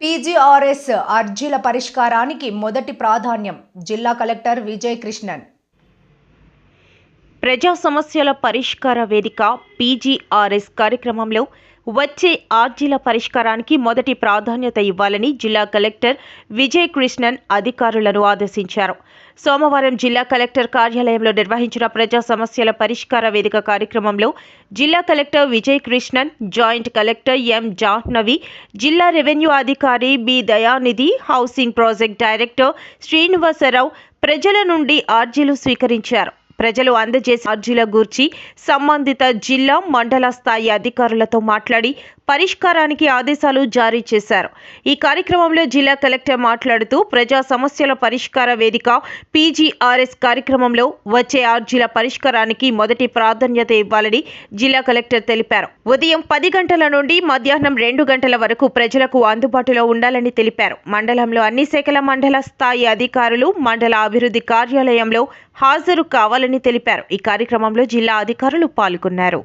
PGRS అర్జీల పరిష్కారానికి మొదటి ప్రాధాన్యం జిల్లా కలెక్టర్ విజయ్ కృష్ణన్. ప్రజా సమస్యల పరిష్కార వేదిక పీజీఆర్ఎస్ కార్యక్రమంలో వచ్చే అర్జీల పరిష్కారానికి మొదటి ప్రాధాన్యత ఇవ్వాలని జిల్లా కలెక్టర్ విజయ్ కృష్ణన్ అధికారులను ఆదేశించారు. సోమవారం జిల్లా కలెక్టర్ కార్యాలయంలో నిర్వహించిన ప్రజా సమస్యల పరిష్కార వేదిక కార్యక్రమంలో జిల్లా collector Vijay Krishnan, joint collector M Jahnavi, జిల్లా రెవెన్యూ అధికారి బి దయానిధి, హౌసింగ్ ప్రాజెక్ట్ డైరెక్టర్ శ్రీనివాసరావు ప్రజల నుండి అర్జీలు స్వీకరించారు. ప్రజలు అందజేసే అర్జీల గూర్చి సంబంధిత జిల్లా, మండల స్థాయి అధికారులతో మాట్లాడి పరిష్కారానికి ఆదేశాలు జారీ చేశారు. ఈ కార్యక్రమంలో జిల్లా కలెక్టర్ మాట్లాడుతూ ప్రజా సమస్యల పరిష్కార వేదిక పీజీఆర్ఎస్ కార్యక్రమంలో వచ్చే అర్జీల పరిష్కారానికి మొదటి ప్రాధాన్యత ఇవ్వాలని జిల్లా కలెక్టర్ తెలిపారు. ఉదయం 10 గంటల నుండి మధ్యాహ్నం 2 గంటల వరకు ప్రజలకు అందుబాటులో ఉండాలని తెలిపారు. మండలంలో అన్ని శాఖల మండల స్థాయి అధికారులు మండల అభివృద్ధి కార్యాలయంలో హాజరు కావాలని తెలిపారు. ఈ కార్యక్రమంలో జిల్లా అధికారులు పాల్గొన్నారు.